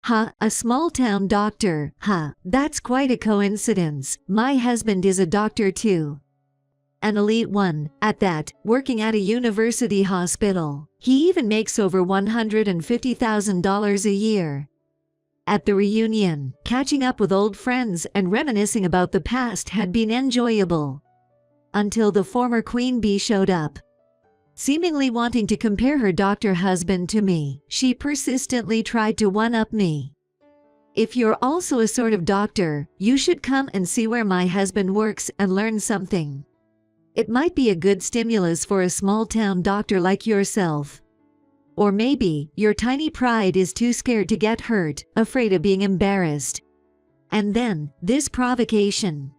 Ha, a small-town doctor. Ha, that's quite a coincidence. My husband is a doctor too. An elite one, at that, working at a university hospital. He even makes over $150,000 a year. At the reunion, catching up with old friends and reminiscing about the past had been enjoyable. Until the former queen bee showed up. Seemingly wanting to compare her doctor husband to me, she persistently tried to one-up me. If you're also a sort of doctor, you should come and see where my husband works and learn something. It might be a good stimulus for a small-town doctor like yourself. Or maybe your tiny pride is too scared to get hurt, afraid of being embarrassed. And then, this provocation.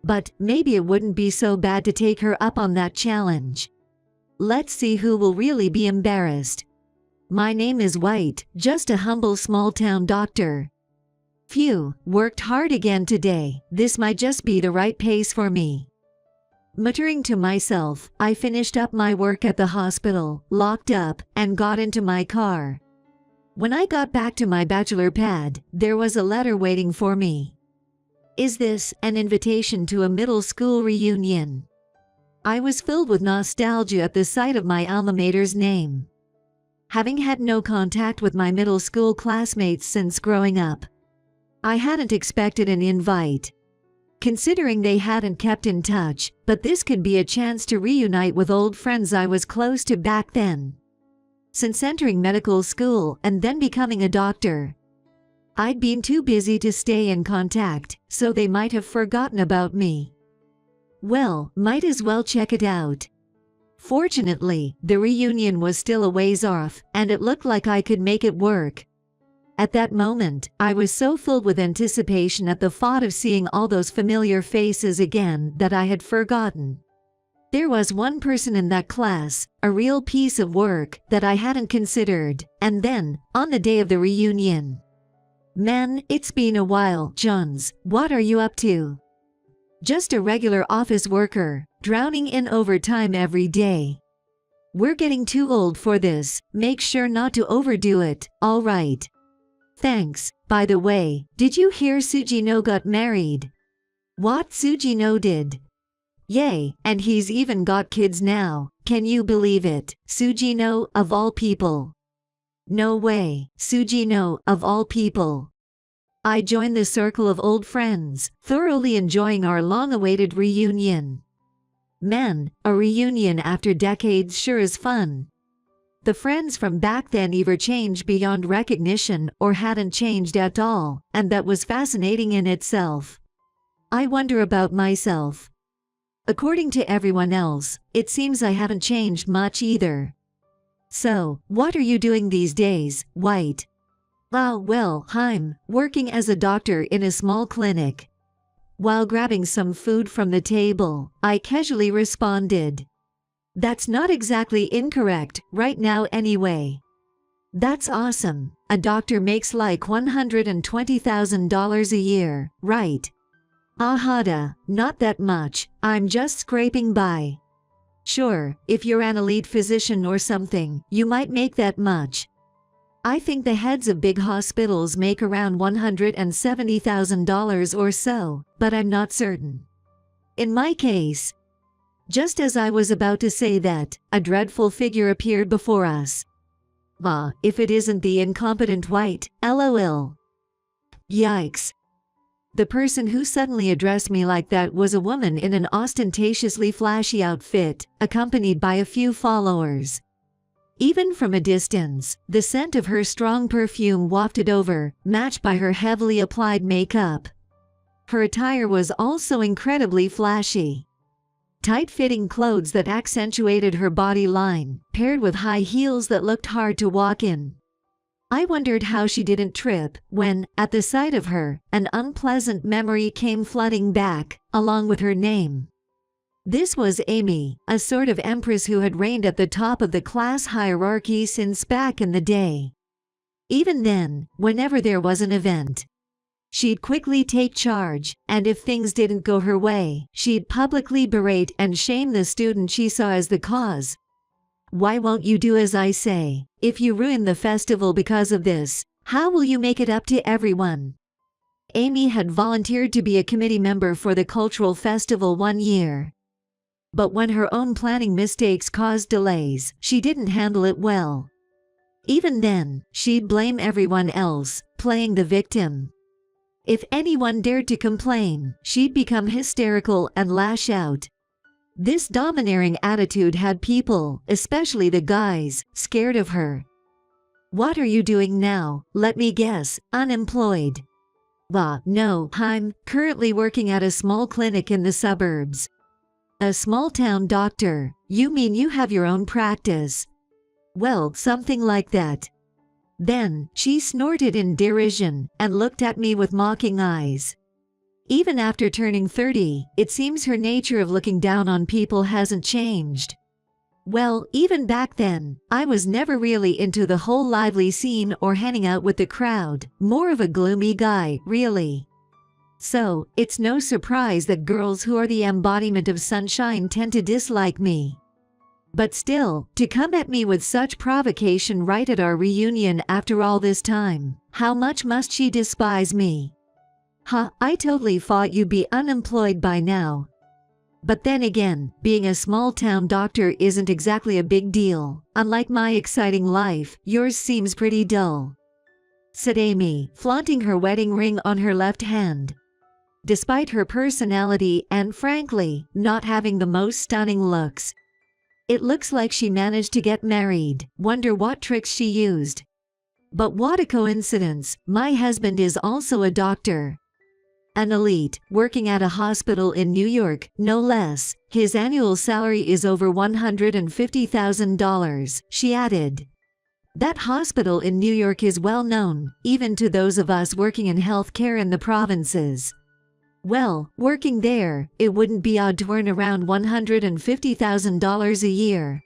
But maybe it wouldn't be so bad to take her up on that challenge. Let's see who will really be embarrassed. My name is White, just a humble small-town doctor. Phew, worked hard again today. This might just be the right pace for me. Muttering to myself, I finished up my work at the hospital, locked up, and got into my car. When I got back to my bachelor pad, there was a letter waiting for me. Is this an invitation to a middle school reunion? I was filled with nostalgia at the sight of my alma mater's name. Having had no contact with my middle school classmates since growing up, I hadn't expected an invite. Considering they hadn't kept in touch, but this could be a chance to reunite with old friends I was close to back then. Since entering medical school and then becoming a doctor, I'd been too busy to stay in contact, so they might have forgotten about me. Well, might as well check it out. Fortunately, the reunion was still a ways off, and it looked like I could make it work. At that moment, I was so filled with anticipation at the thought of seeing all those familiar faces again that I had forgotten. There was one person in that class, a real piece of work, that I hadn't considered, and then, on the day of the reunion. Man, it's been a while, Johns. What are you up to? Just a regular office worker, drowning in overtime every day. We're getting too old for this. Make sure not to overdo it, all right? Thanks. By the way, did you hear Sujino got married? What, Sujino did? Yay, and he's even got kids now. Can you believe it? Sujino, of all people. No way, Sujino, of all people. I joined the circle of old friends, thoroughly enjoying our long-awaited reunion. Man, a reunion after decades sure is fun. The friends from back then either changed beyond recognition or hadn't changed at all, and that was fascinating in itself. I wonder about myself. According to everyone else, it seems I haven't changed much either. So, what are you doing these days, White? Well, I'm working as a doctor in a small clinic. While grabbing some food from the table, I casually responded. That's not exactly incorrect, right now anyway. That's awesome. A doctor makes like $120,000 a year, right? Ahada, not that much, I'm just scraping by. Sure, if you're an elite physician or something, you might make that much. I think the heads of big hospitals make around $170,000 or so, but I'm not certain. In my case, just as I was about to say that, a dreadful figure appeared before us. If it isn't the incompetent White, LOL. Yikes. The person who suddenly addressed me like that was a woman in an ostentatiously flashy outfit, accompanied by a few followers. Even from a distance, the scent of her strong perfume wafted over, matched by her heavily applied makeup. Her attire was also incredibly flashy. Tight-fitting clothes that accentuated her body line, paired with high heels that looked hard to walk in. I wondered how she didn't trip when, at the sight of her, an unpleasant memory came flooding back, along with her name. This was Amy, a sort of empress who had reigned at the top of the class hierarchy since back in the day. Even then, whenever there was an event, she'd quickly take charge, and if things didn't go her way, she'd publicly berate and shame the student she saw as the cause. Why won't you do as I say? If you ruin the festival because of this, How will you make it up to everyone? Amy had volunteered to be a committee member for the cultural festival one year. But when her own planning mistakes caused delays, she didn't handle it well. Even then, she'd blame everyone else, playing the victim. If anyone dared to complain, she'd become hysterical and lash out. This domineering attitude had people, especially the guys, scared of her. What are you doing now? Let me guess, unemployed. No, I'm currently working at a small clinic in the suburbs. A small-town doctor? You mean you have your own practice? Well, something like that. Then, she snorted in derision, and looked at me with mocking eyes. Even after turning 30, it seems her nature of looking down on people hasn't changed. Well, even back then, I was never really into the whole lively scene or hanging out with the crowd, more of a gloomy guy, really. So, it's no surprise that girls who are the embodiment of sunshine tend to dislike me. But still, to come at me with such provocation right at our reunion after all this time, how much must she despise me? I totally thought you'd be unemployed by now. But then again, being a small-town doctor isn't exactly a big deal. Unlike my exciting life, yours seems pretty dull," said Amy, flaunting her wedding ring on her left hand. Despite her personality and, frankly, not having the most stunning looks, it looks like she managed to get married. Wonder what tricks she used. But what a coincidence, my husband is also a doctor. An elite, working at a hospital in New York, no less. His annual salary is over $150,000, she added. That hospital in New York is well known, even to those of us working in healthcare in the provinces. Well, working there, it wouldn't be odd to earn around $150,000 a year.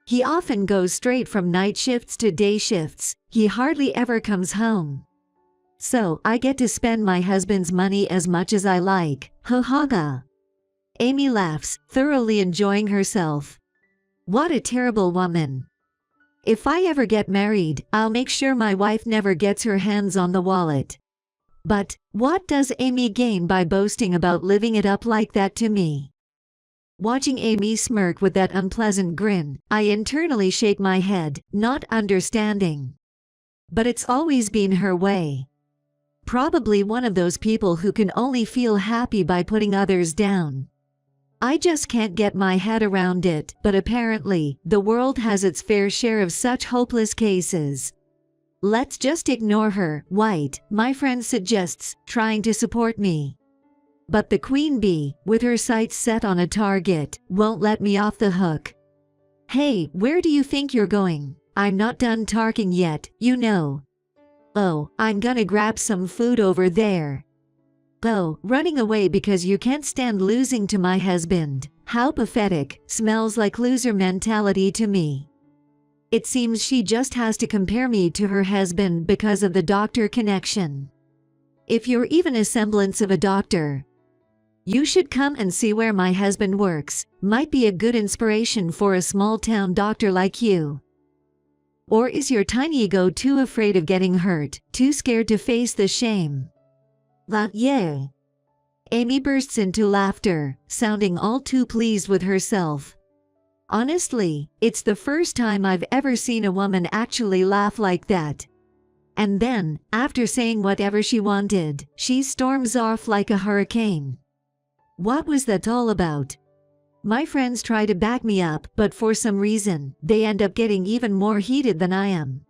He often goes straight from night shifts to day shifts. He hardly ever comes home. So, I get to spend my husband's money as much as I like. Ha ha ha. Amy laughs, thoroughly enjoying herself. What a terrible woman. If I ever get married, I'll make sure my wife never gets her hands on the wallet. But, what does Amy gain by boasting about living it up like that to me? Watching Amy smirk with that unpleasant grin, I internally shake my head, not understanding. But it's always been her way. Probably one of those people who can only feel happy by putting others down. I just can't get my head around it, but apparently, the world has its fair share of such hopeless cases. Let's just ignore her, White, my friend suggests, trying to support me. But the queen bee, with her sights set on a target, won't let me off the hook. Hey, where do you think you're going? I'm not done talking yet, you know. Oh, I'm gonna grab some food over there. Oh, running away because you can't stand losing to my husband. How pathetic, smells like loser mentality to me. It seems she just has to compare me to her husband because of the doctor connection. If you're even a semblance of a doctor, you should come and see where my husband works. Might be a good inspiration for a small-town doctor like you. Or is your tiny ego too afraid of getting hurt, too scared to face the shame? Yeah. Amy bursts into laughter, sounding all too pleased with herself. Honestly, it's the first time I've ever seen a woman actually laugh like that. And then, after saying whatever she wanted, she storms off like a hurricane. What was that all about? My friends try to back me up, but for some reason, they end up getting even more heated than I am.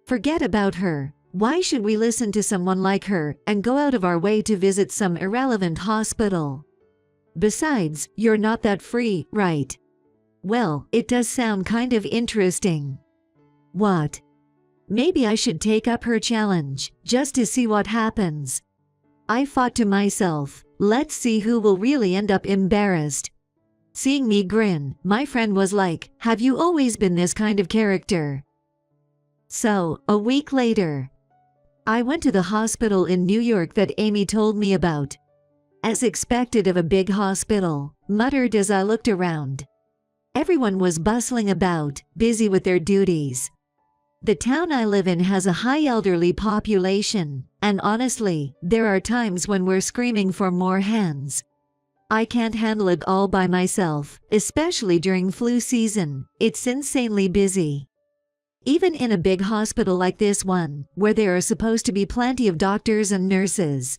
Forget about her. Why should we listen to someone like her and go out of our way to visit some irrelevant hospital? Besides, you're not that free, right? Well, it does sound kind of interesting. What? Maybe I should take up her challenge, just to see what happens. I thought to myself, let's see who will really end up embarrassed. Seeing me grin, my friend was like, have you always been this kind of character? So, a week later, I went to the hospital in New York that Amy told me about. As expected of a big hospital, muttered as I looked around. Everyone was bustling about, busy with their duties. The town I live in has a high elderly population, and honestly, there are times when we're screaming for more hands. I can't handle it all by myself, especially during flu season. It's insanely busy. Even in a big hospital like this one, where there are supposed to be plenty of doctors and nurses.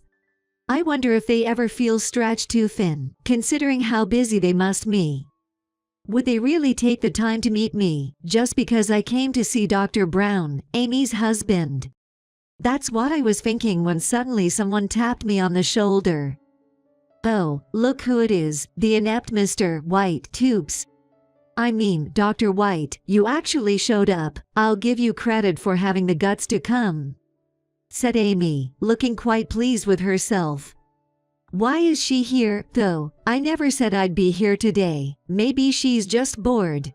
I wonder if they ever feel stretched too thin, considering how busy they must be. Would they really take the time to meet me, just because I came to see Dr. Brown, Amy's husband? That's what I was thinking when suddenly someone tapped me on the shoulder. Oh, look who it is, the inept Mr. White Tubes. I mean, Dr. White, you actually showed up. I'll give you credit for having the guts to come," said Amy, looking quite pleased with herself. "Why is she here, though? I never said I'd be here today. Maybe she's just bored."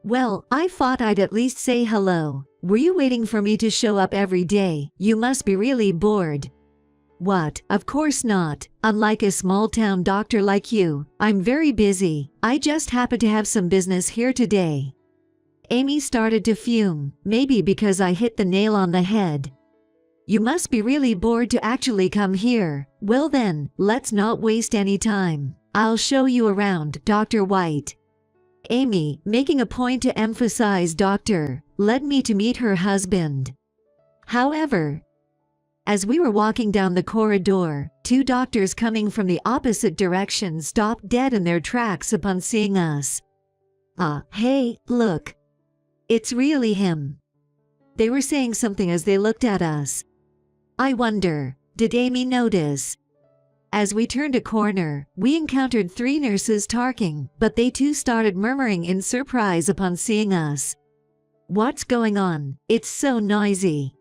"Well, I thought I'd at least say hello. Were you waiting for me to show up every day? You must be really bored." "What? Of course not. Unlike a small-town doctor like you, I'm very busy. I just happen to have some business here today." Amy started to fume, maybe because I hit the nail on the head. "You must be really bored to actually come here. Well then, let's not waste any time. I'll show you around, Dr. White." Amy, making a point to emphasize doctor, led me to meet her husband. However, as we were walking down the corridor, two doctors coming from the opposite direction stopped dead in their tracks upon seeing us. Hey, look. It's really him." They were saying something as they looked at us. I wonder, did Amy notice? As we turned a corner, we encountered three nurses talking, but they too started murmuring in surprise upon seeing us. "What's going on? It's so noisy."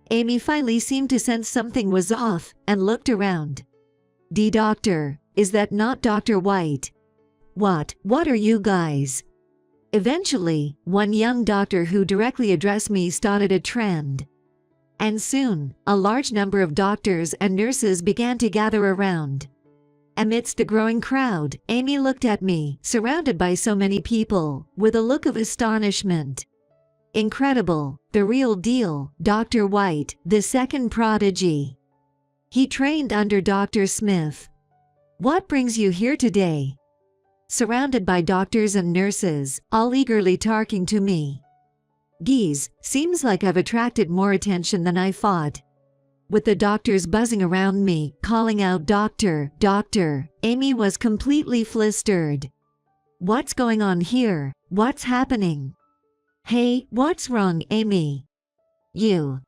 Amy finally seemed to sense something was off and looked around. Doctor, is that not Dr. White?" What are you guys?" Eventually, one young doctor who directly addressed me started a trend. And soon, a large number of doctors and nurses began to gather around. Amidst the growing crowd, Amy looked at me, surrounded by so many people, with a look of astonishment. Incredible, the real deal, Dr. White, the second prodigy. He trained under Dr. Smith. "What brings you here today?" Surrounded by doctors and nurses, all eagerly talking to me. Geez, seems like I've attracted more attention than I thought. With the doctors buzzing around me, calling out doctor, doctor, Amy was completely flustered. "What's going on here? What's happening?" "Hey, what's wrong, Amy?" "You."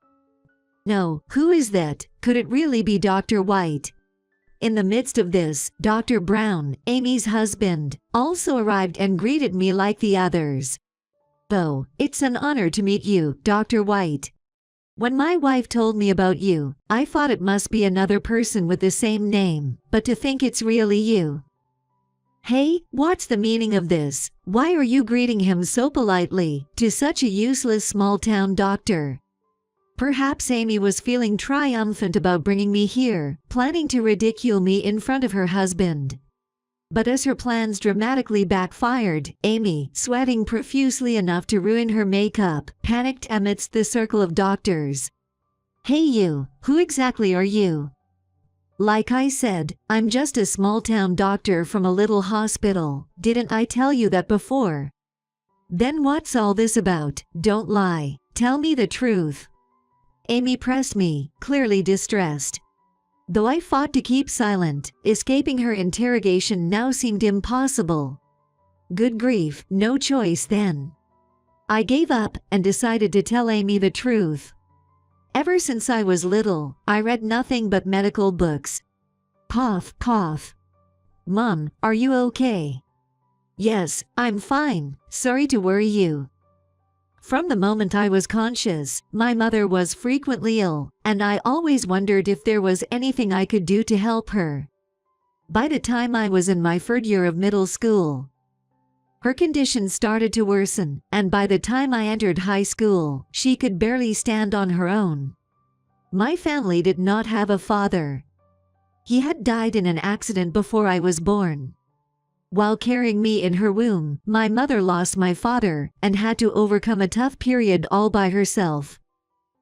"No, who is that? Could it really be Dr. White?" In the midst of this, Dr. Brown, Amy's husband, also arrived and greeted me like the others. "Oh, it's an honor to meet you, Dr. White. When my wife told me about you, I thought it must be another person with the same name, but to think it's really you." "Hey, what's the meaning of this? Why are you greeting him so politely, to such a useless small-town doctor?" Perhaps Amy was feeling triumphant about bringing me here, planning to ridicule me in front of her husband. But as her plans dramatically backfired, Amy, sweating profusely enough to ruin her makeup, panicked amidst the circle of doctors. "Hey you, who exactly are you?" "Like I said, I'm just a small-town doctor from a little hospital. Didn't I tell you that before?" "Then what's all this about? Don't lie. Tell me the truth." Amy pressed me, clearly distressed. Though I fought to keep silent, escaping her interrogation now seemed impossible. Good grief, no choice then. I gave up and decided to tell Amy the truth. Ever since I was little, I read nothing but medical books. Cough, cough. "Mom, are you okay?" "Yes, I'm fine. Sorry to worry you." From the moment I was conscious, my mother was frequently ill, and I always wondered if there was anything I could do to help her. By the time I was in my third year of middle school, her condition started to worsen, and by the time I entered high school, she could barely stand on her own. My family did not have a father. He had died in an accident before I was born. While carrying me in her womb, my mother lost my father and had to overcome a tough period all by herself.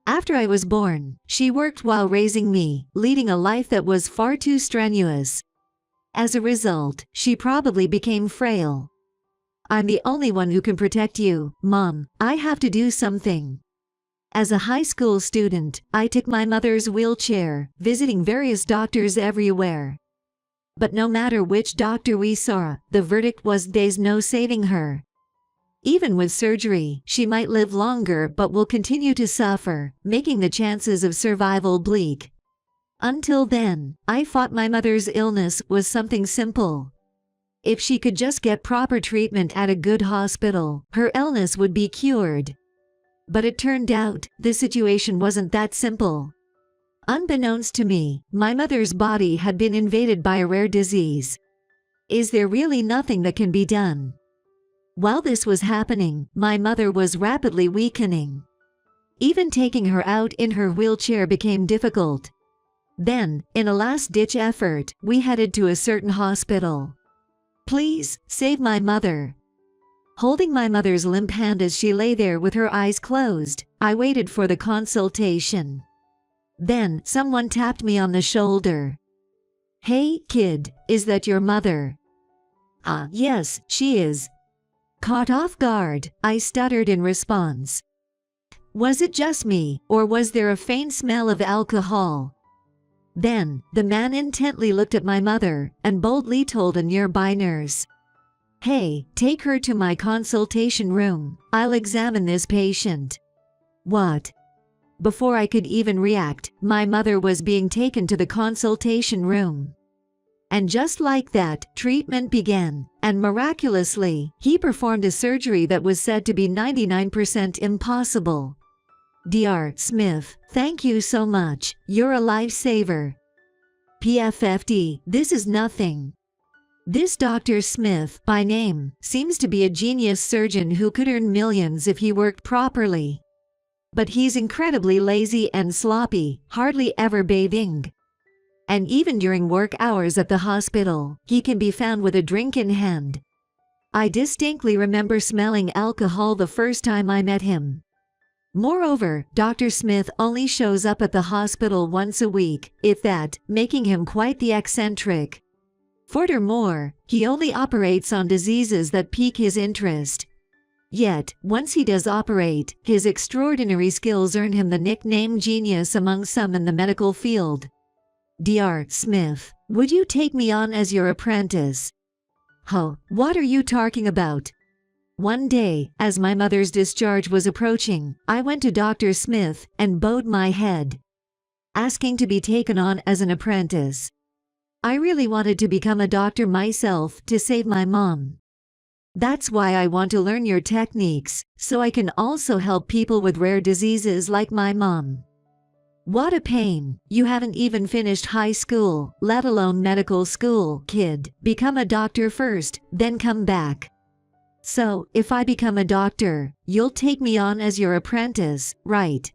After I was born, she worked while raising me, leading a life that was far too strenuous. As a result, she probably became frail. I'm the only one who can protect you, Mom. I have to do something. As a high school student, I took my mother's wheelchair, visiting various doctors everywhere. But no matter which doctor we saw, the verdict was there's no saving her. Even with surgery, she might live longer but will continue to suffer, making the chances of survival bleak. Until then, I thought my mother's illness was something simple. If she could just get proper treatment at a good hospital, her illness would be cured. But it turned out, the situation wasn't that simple. Unbeknownst to me, my mother's body had been invaded by a rare disease. Is there really nothing that can be done? While this was happening, my mother was rapidly weakening. Even taking her out in her wheelchair became difficult. Then, in a last-ditch effort, we headed to a certain hospital. Please, save my mother. Holding my mother's limp hand as she lay there with her eyes closed, I waited for the consultation. Then, someone tapped me on the shoulder. Hey, kid, is that your mother? Yes, she is. Caught off guard, I stuttered in response. Was it just me, or was there a faint smell of alcohol? Then, the man intently looked at my mother and boldly told a nearby nurse, Hey, take her to my consultation room. I'll examine this patient. What? Before I could even react, my mother was being taken to the consultation room. And just like that, treatment began, and miraculously, he performed a surgery that was said to be 99% impossible. Dr. Smith, thank you so much, you're a lifesaver. PFFD, this is nothing. This Dr. Smith, by name, seems to be a genius surgeon who could earn millions if he worked properly. But he's incredibly lazy and sloppy, hardly ever bathing. And even during work hours at the hospital, he can be found with a drink in hand. I distinctly remember smelling alcohol the first time I met him. Moreover, Dr. Smith only shows up at the hospital once a week, if that, making him quite the eccentric. Furthermore, he only operates on diseases that pique his interest. Yet, once he does operate, his extraordinary skills earn him the nickname genius among some in the medical field. Dr. Smith, would you take me on as your apprentice? Huh, what are you talking about? One day, as my mother's discharge was approaching, I went to Dr. Smith and bowed my head, asking to be taken on as an apprentice. I really wanted to become a doctor myself to save my mom. That's why I want to learn your techniques, so I can also help people with rare diseases like my mom. What a pain, you haven't even finished high school, let alone medical school, kid. Become a doctor first, then come back. So, if I become a doctor, you'll take me on as your apprentice, right?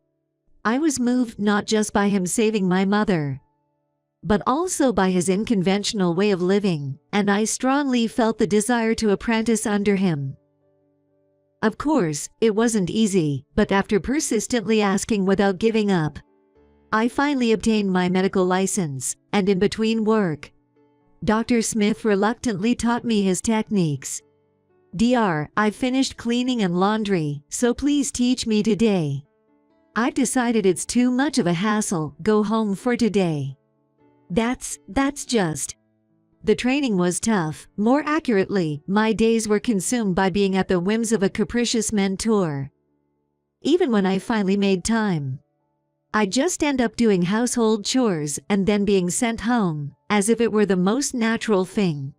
I was moved not just by him saving my mother, but also by his unconventional way of living, and I strongly felt the desire to apprentice under him. Of course, it wasn't easy, but after persistently asking without giving up, I finally obtained my medical license, and in between work, Dr. Smith reluctantly taught me his techniques. Dr. I've finished cleaning and laundry, so please teach me today. I've decided it's too much of a hassle, go home for today. That's just. The training was tough. More accurately, my days were consumed by being at the whims of a capricious mentor. Even when I finally made time, I'd just end up doing household chores and then being sent home, as if it were the most natural thing.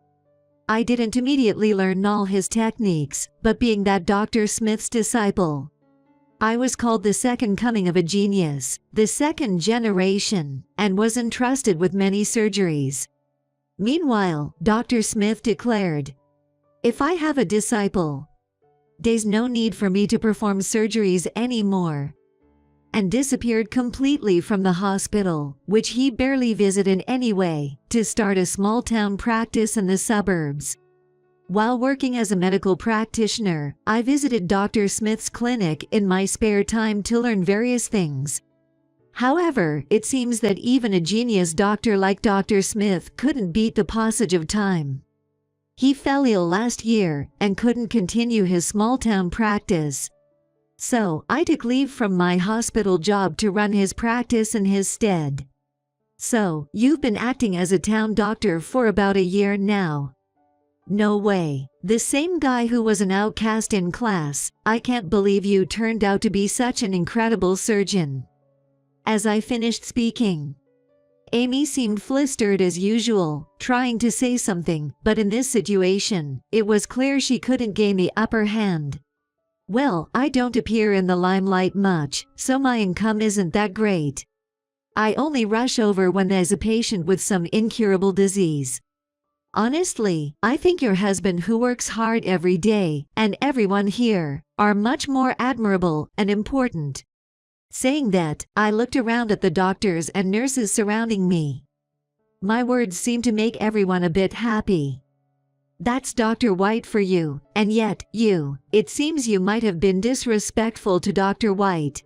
I didn't immediately learn all his techniques, but being that Dr. Smith's disciple, I was called the second coming of a genius, the second generation, and was entrusted with many surgeries. Meanwhile, Dr. Smith declared, if I have a disciple, there's no need for me to perform surgeries anymore, and disappeared completely from the hospital, which he barely visited anyway, to start a small-town practice in the suburbs. While working as a medical practitioner, I visited Dr. Smith's clinic in my spare time to learn various things. However, it seems that even a genius doctor like Dr. Smith couldn't beat the passage of time. He fell ill last year and couldn't continue his small-town practice. So, I took leave from my hospital job to run his practice in his stead. So, you've been acting as a town doctor for about a year now. No way. The same guy who was an outcast in class. I can't believe you turned out to be such an incredible surgeon. As I finished speaking, Amy seemed flustered as usual, trying to say something, but in this situation, it was clear she couldn't gain the upper hand. Well, I don't appear in the limelight much, so my income isn't that great. I only rush over when there's a patient with some incurable disease. Honestly, I think your husband, who works hard every day, and everyone here, are much more admirable and important. Saying that, I looked around at the doctors and nurses surrounding me. My words seemed to make everyone a bit happy. That's Dr. White for you, and yet, it seems you might have been disrespectful to Dr. White.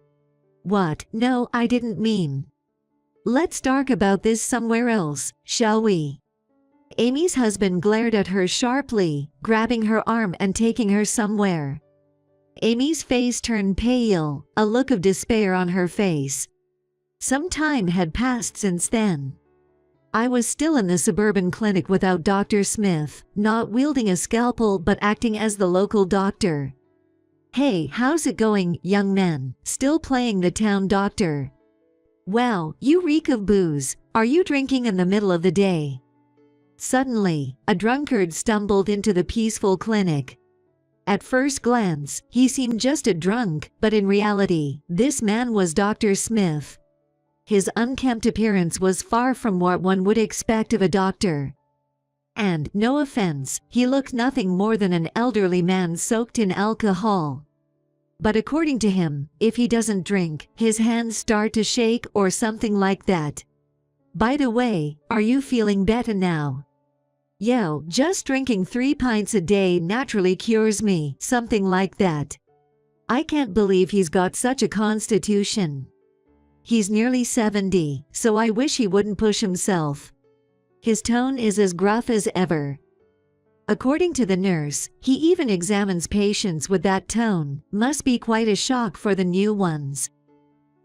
What? No, I didn't mean. Let's talk about this somewhere else, shall we? Amy's husband glared at her sharply, grabbing her arm and taking her somewhere. Amy's face turned pale, a look of despair on her face. Some time had passed since then. I was still in the suburban clinic without Dr. Smith, not wielding a scalpel but acting as the local doctor. Hey, how's it going, young man? Still playing the town doctor? Wow, you reek of booze. Are you drinking in the middle of the day? Suddenly, a drunkard stumbled into the peaceful clinic. At first glance, he seemed just a drunk, but in reality, this man was Dr. Smith. His unkempt appearance was far from what one would expect of a doctor. And, no offense, he looked nothing more than an elderly man soaked in alcohol. But according to him, if he doesn't drink, his hands start to shake or something like that. By the way, are you feeling better now? Yo, just drinking 3 pints a day naturally cures me, something like that. I can't believe he's got such a constitution. He's nearly 70, so I wish he wouldn't push himself. His tone is as gruff as ever. According to the nurse, he even examines patients with that tone. Must be quite a shock for the new ones.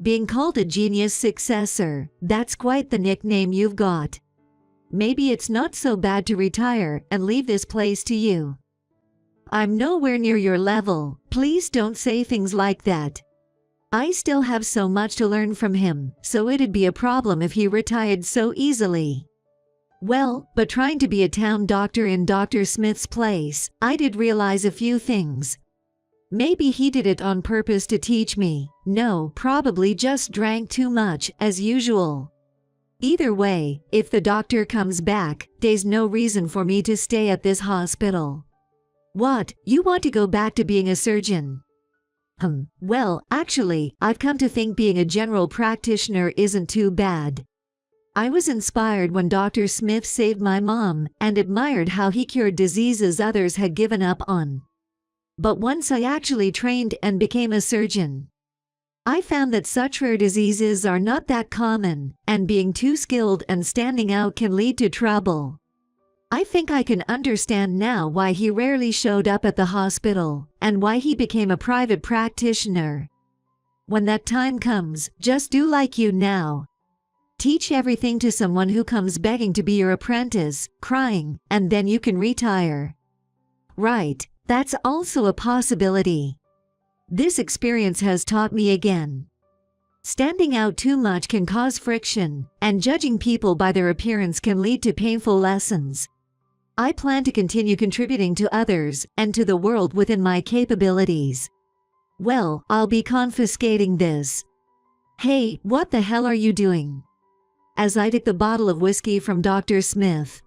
Being called a genius successor, that's quite the nickname you've got. Maybe it's not so bad to retire and leave this place to you. I'm nowhere near your level. Please don't say things like that. I still have so much to learn from him, so it'd be a problem if he retired so easily. Well, but trying to be a town doctor in Dr. Smith's place, I did realize a few things. Maybe he did it on purpose to teach me. No, probably just drank too much, as usual. Either way, if the doctor comes back, there's no reason for me to stay at this hospital. What, you want to go back to being a surgeon? Well, actually, I've come to think being a general practitioner isn't too bad. I was inspired when Dr. Smith saved my mom and admired how he cured diseases others had given up on. But once I actually trained and became a surgeon, I found that such rare diseases are not that common, and being too skilled and standing out can lead to trouble. I think I can understand now why he rarely showed up at the hospital, and why he became a private practitioner. When that time comes, just do like you now. Teach everything to someone who comes begging to be your apprentice, crying, and then you can retire. Right, that's also a possibility. This experience has taught me again. Standing out too much can cause friction, and judging people by their appearance can lead to painful lessons. I plan to continue contributing to others and to the world within my capabilities. Well, I'll be confiscating this. Hey, what the hell are you doing? As I took the bottle of whiskey from Dr. Smith,